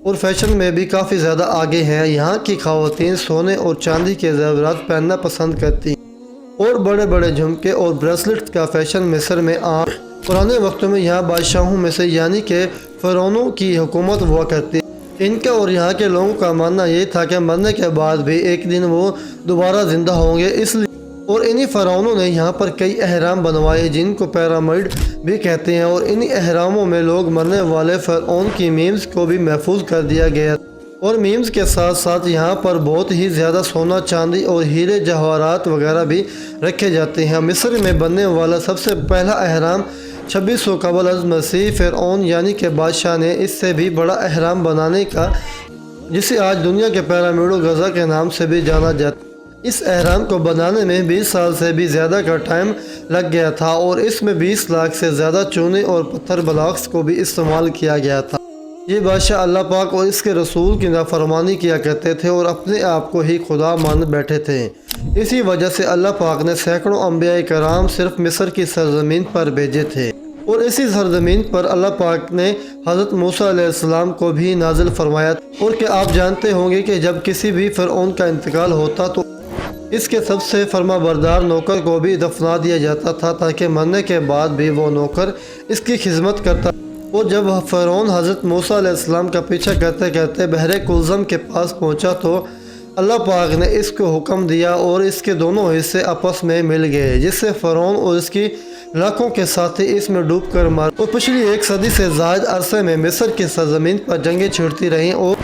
اور فیشن میں بھی کافی زیادہ آگے ہیں۔ یہاں کی خواتین سونے اور چاندی کے زیورات پہننا پسند کرتی ہیں اور بڑے بڑے جھمکے اور بریسلٹس کا فیشن مصر میں عام۔ پرانے وقتوں میں یہاں بادشاہوں میں سے یعنی کہ فرعونوں کی حکومت ہوا کرتی۔ ان کا اور یہاں کے لوگوں کا ماننا یہ تھا کہ مرنے کے بعد بھی ایک دن وہ دوبارہ زندہ ہوں گے، اس لیے اور انہی فرعونوں نے یہاں پر کئی اہرام بنوائے جن کو پیرامڈ بھی کہتے ہیں، اور انہی اہراموں میں لوگ مرنے والے فرعون کی میمز کو بھی محفوظ کر دیا گیا، اور میمز کے ساتھ ساتھ یہاں پر بہت ہی زیادہ سونا، چاندی اور ہیرے جواہرات وغیرہ بھی رکھے جاتے ہیں۔ مصر میں بننے والا سب سے پہلا اہرام 2600 قبل از مسیح فرعون یعنی کہ بادشاہ نے اس سے بھی بڑا اہرام بنانے کا، جسے آج دنیا کے پیرامڈ غزہ کے نام سے بھی جانا جاتا ہے۔ اس اہرام کو بنانے میں 20 سال سے بھی زیادہ کا ٹائم لگ گیا تھا، اور اس میں 20 لاکھ سے زیادہ چونے اور پتھر بلاکس کو بھی استعمال کیا گیا تھا۔ یہ بادشاہ اللہ پاک اور اس کے رسول کی نافرمانی کیا کرتے تھے اور اپنے آپ کو ہی خدا مان بیٹھے تھے۔ اسی وجہ سے اللہ پاک نے سینکڑوں انبیاء کرام صرف مصر کی سرزمین پر بھیجے تھے، اور اسی سرزمین پر اللہ پاک نے حضرت موسیٰ علیہ السلام کو بھی نازل فرمایا، اور کہ آپ جانتے ہوں گے کہ جب کسی بھی فرعون کا انتقال ہوتا تو اس کے سب سے فرما بردار نوکر کو بھی دفنا دیا جاتا تھا، تاکہ مرنے کے بعد بھی وہ نوکر اس کی خدمت کرتا۔ اور جب فرعون حضرت موسیٰ علیہ السلام کا پیچھا کرتے کرتے بحر کلزم کے پاس پہنچا تو اللہ پاک نے اس کو حکم دیا اور اس کے دونوں حصے آپس میں مل گئے، جس سے فرعون اور اس کی لاکھوں کے ساتھی اس میں ڈوب کر مر، اور پچھلی 1 صدی سے زائد عرصے میں مصر کی سرزمین پر جنگیں چھڑتی رہیں، اور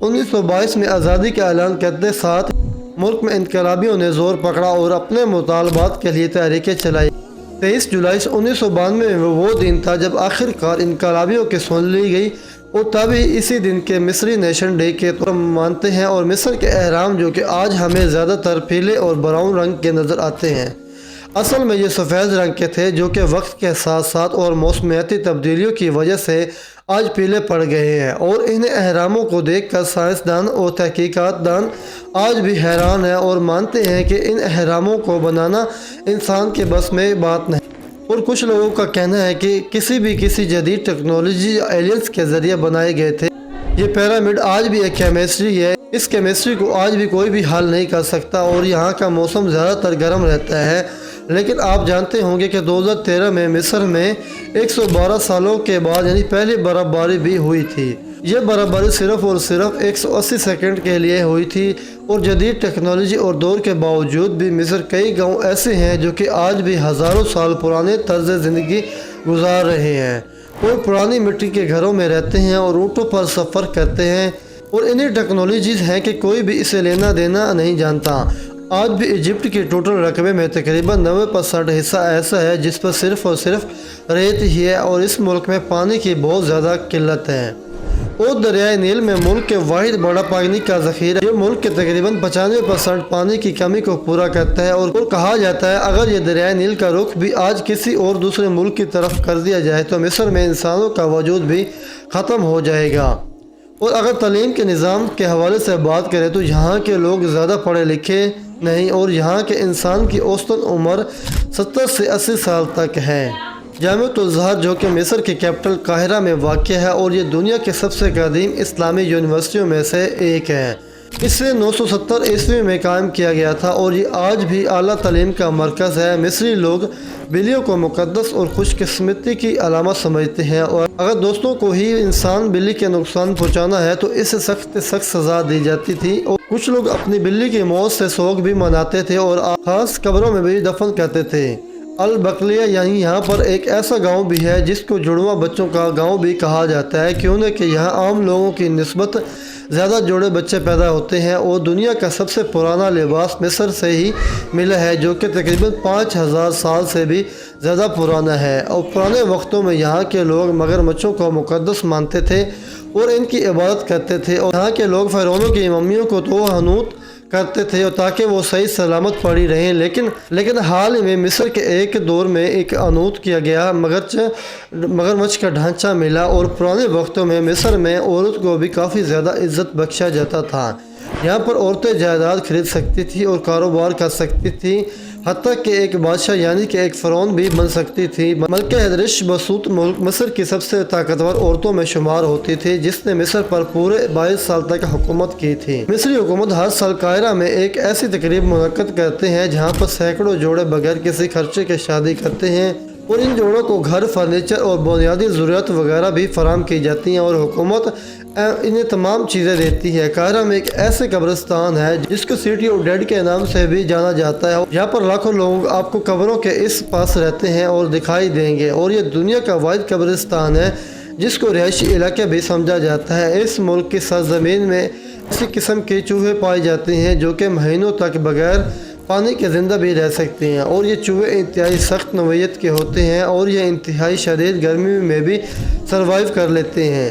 1922 میں آزادی کا اعلان کرتے ساتھ ملک میں انقلابیوں نے زور پکڑا اور اپنے مطالبات کے لیے تحریکیں چلائی۔ 23 جولائی 1992 میں وہ دن تھا جب آخر کار انقلابیوں کی سن لی گئی، اور تبھی اسی دن کے مصری نیشن ڈے کے طور مانتے ہیں، اور مصر کے اہرام جو کہ آج ہمیں زیادہ تر پیلے اور براؤن رنگ کے نظر آتے ہیں، اصل میں یہ سفید رنگ کے تھے، جو کہ وقت کے ساتھ ساتھ اور موسمیاتی تبدیلیوں کی وجہ سے آج پیلے پڑ گئے ہیں، اور ان اہراموں کو دیکھ کر سائنسدان اور تحقیقات دان آج بھی حیران ہیں اور مانتے ہیں کہ ان اہراموں کو بنانا انسان کے بس میں بات نہیں، اور کچھ لوگوں کا کہنا ہے کہ کسی جدید ٹیکنالوجی یا ایلینز کے ذریعے بنائے گئے تھے۔ یہ پیرامڈ آج بھی ایک کیمسٹری ہے، اس کیمسٹری کو آج بھی کوئی بھی حل نہیں کر سکتا، اور یہاں کا موسم زیادہ تر گرم رہتا ہے، لیکن آپ جانتے ہوں گے کہ 2013 میں مصر میں 112 سالوں کے بعد یعنی پہلی برف باری بھی ہوئی تھی۔ یہ برف باری صرف اور صرف 180 سیکنڈ کے لیے ہوئی تھی، اور جدید ٹیکنالوجی اور دور کے باوجود بھی مصر کئی گاؤں ایسے ہیں جو کہ آج بھی ہزاروں سال پرانے طرز زندگی گزار رہے ہیں، اور پرانی مٹی کے گھروں میں رہتے ہیں اور اونٹوں پر سفر کرتے ہیں، اور انہی ٹیکنالوجیز ہیں کہ کوئی بھی اسے لینا دینا نہیں جانتا۔ آج بھی ایجپٹ کے ٹوٹل رقبے میں تقریباً 90% حصہ ایسا ہے جس پر صرف اور صرف ریت ہی ہے، اور اس ملک میں پانی کی بہت زیادہ قلت ہے، اور دریائے نیل میں ملک کے واحد بڑا پانی کا ذخیرہ ہے، یہ ملک کے تقریباً 95% پانی کی کمی کو پورا کرتا ہے، اور کہا جاتا ہے اگر یہ دریائے نیل کا رخ بھی آج کسی اور دوسرے ملک کی طرف کر دیا جائے تو مصر میں انسانوں کا وجود بھی ختم ہو جائے گا۔ اور اگر تعلیم کے نظام کے حوالے سے بات کریں تو یہاں کے لوگ زیادہ پڑھے لکھے نہیں، اور یہاں کے انسان کی اوسطاً عمر 70 سے 80 سال تک ہے۔ جامعۃ الازہر جو کہ مصر کی کیپٹل قاہرہ میں واقع ہے، اور یہ دنیا کے سب سے قدیم اسلامی یونیورسٹیوں میں سے ایک ہے۔ اسے 970 عیسوی میں قائم کیا گیا تھا، اور یہ آج بھی اعلیٰ تعلیم کا مرکز ہے۔ مصری لوگ بلیوں کو مقدس اور خوش قسمتی کی علامت سمجھتے ہیں، اور اگر دوستوں کو ہی انسان بلی کے نقصان پہنچانا ہے تو اسے سخت سزا دی جاتی تھی، اور کچھ لوگ اپنی بلی کی موت سے سوگ بھی مناتے تھے اور خاص قبروں میں بھی دفن کرتے تھے۔ البقلیہ یعنی یہاں پر ایک ایسا گاؤں بھی ہے جس کو جڑواں بچوں کا گاؤں بھی کہا جاتا ہے، کیونکہ یہاں عام لوگوں کی نسبت زیادہ جوڑے بچے پیدا ہوتے ہیں، اور دنیا کا سب سے پرانا لباس مصر سے ہی ملا ہے جو کہ تقریباً 5000 سال سے بھی زیادہ پرانا ہے، اور پرانے وقتوں میں یہاں کے لوگ مگرمچھوں کو مقدس مانتے تھے اور ان کی عبادت کرتے تھے، اور یہاں کے لوگ فرعونوں کی ممیوں کو تو حنوط کرتے تھے تاکہ وہ صحیح سلامت پڑی رہیں، لیکن حال ہی میں مصر کے ایک دور میں ایک انوت کیا گیا مگرمچھ کا ڈھانچہ ملا، اور پرانے وقتوں میں مصر میں عورت کو بھی کافی زیادہ عزت بخشا جاتا تھا۔ یہاں پر عورتیں جائیداد خرید سکتی تھیں اور کاروبار کر سکتی تھیں، حتیٰ کہ ایک بادشاہ یعنی کہ ایک فرعون بھی بن سکتی تھی۔ ملکہ ہدرش بسوط ملک مصر کی سب سے طاقتور عورتوں میں شمار ہوتی تھی، جس نے مصر پر پورے 22 سال تک حکومت کی تھی۔ مصری حکومت ہر سال قاہرہ میں ایک ایسی تقریب منعقد کرتے ہیں جہاں پر سینکڑوں جوڑے بغیر کسی خرچے کے شادی کرتے ہیں، اور ان جوڑوں کو گھر، فرنیچر اور بنیادی ضروریات وغیرہ بھی فراہم کی جاتی ہیں، اور حکومت انہیں تمام چیزیں دیتی ہے۔ قاہرہ میں ایک ایسے قبرستان ہے جس کو سٹی آف ڈیڈ کے نام سے بھی جانا جاتا ہے۔ یہاں پر لاکھوں لوگ آپ کو قبروں کے اس پاس رہتے ہیں اور دکھائی دیں گے، اور یہ دنیا کا واحد قبرستان ہے جس کو رہائشی علاقہ بھی سمجھا جاتا ہے۔ اس ملک کی سرزمین میں اسی قسم کے چوہے پائے جاتے ہیں جو کہ مہینوں تک بغیر پانی کے زندہ بھی رہ سکتے ہیں، اور یہ چوہے انتہائی سخت نوعیت کے ہوتے ہیں اور یہ انتہائی شدید گرمی میں بھی سروائیو کر لیتے ہیں۔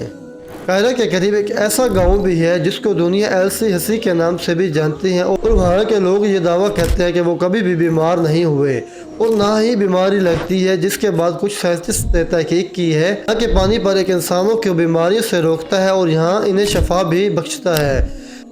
قاہرہ کے قریب ایک ایسا گاؤں بھی ہے جس کو دنیا ایلسی ہسی کے نام سے بھی جانتی ہے، اور وہاں کے لوگ یہ دعویٰ کرتے ہیں کہ وہ کبھی بھی بیمار نہیں ہوئے اور نہ ہی بیماری لگتی ہے، جس کے بعد کچھ سائنسسٹ نے تحقیق کی ہے کہ پانی پر ایک انسانوں کو بیماریوں سے روکتا ہے اور یہاں انہیں شفا بھی بخشتا ہے۔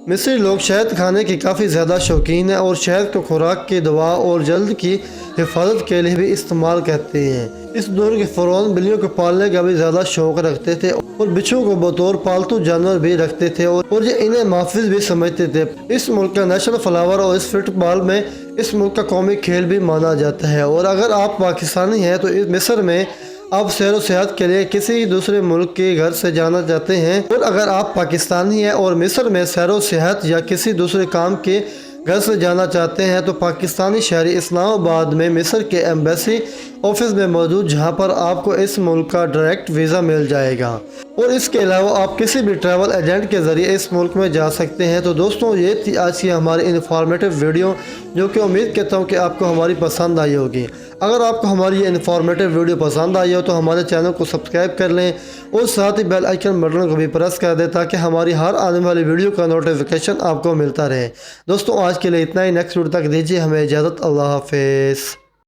مصری لوگ شہد کھانے کی کافی زیادہ شوقین ہیں اور شہد کو خوراک کی دوا اور جلد کی حفاظت کے لیے بھی استعمال کرتے ہیں۔ اس دور کے فرعون بلیوں کو پالنے کا بھی زیادہ شوق رکھتے تھے اور بچھو کو بطور پالتو جانور بھی رکھتے تھے، اور یہ انہیں محفوظ بھی سمجھتے تھے۔ اس ملک کا نیشنل فلاور اور اس فٹ بال میں اس ملک کا قومی کھیل بھی مانا جاتا ہے۔ اور اگر آپ پاکستانی ہیں تو مصر میں آپ سیر و سیاحت کے لیے کسی دوسرے ملک کے گھر سے جانا چاہتے ہیں، اور اگر آپ پاکستانی ہیں اور مصر میں سیر و سیاحت یا کسی دوسرے کام کے گھر سے جانا چاہتے ہیں تو پاکستانی شہری اسلام آباد میں مصر کے ایمبیسی آفس میں موجود، جہاں پر آپ کو اس ملک کا ڈائریکٹ ویزا مل جائے گا، اور اس کے علاوہ آپ کسی بھی ٹریول ایجنٹ کے ذریعے اس ملک میں جا سکتے ہیں۔ تو دوستوں، یہ تھی آج کی ہماری انفارمیٹیو ویڈیو، جو کہ امید کرتا ہوں کہ آپ کو ہماری پسند آئی ہوگی۔ اگر آپ کو ہماری یہ انفارمیٹیو ویڈیو پسند آئی ہو تو ہمارے چینل کو سبسکرائب کر لیں اور ساتھ ہی بیل آئیکن بٹن کو بھی پریس کر دیں تاکہ ہماری ہر آنے والی ویڈیو کا نوٹیفیکیشن آپ کو ملتا رہے۔ دوستوں، آج کے لیے اتنا ہی۔ نیکسٹ ویڈیو تک دیجیے ہمیں اجازت۔ اللہ حافظ۔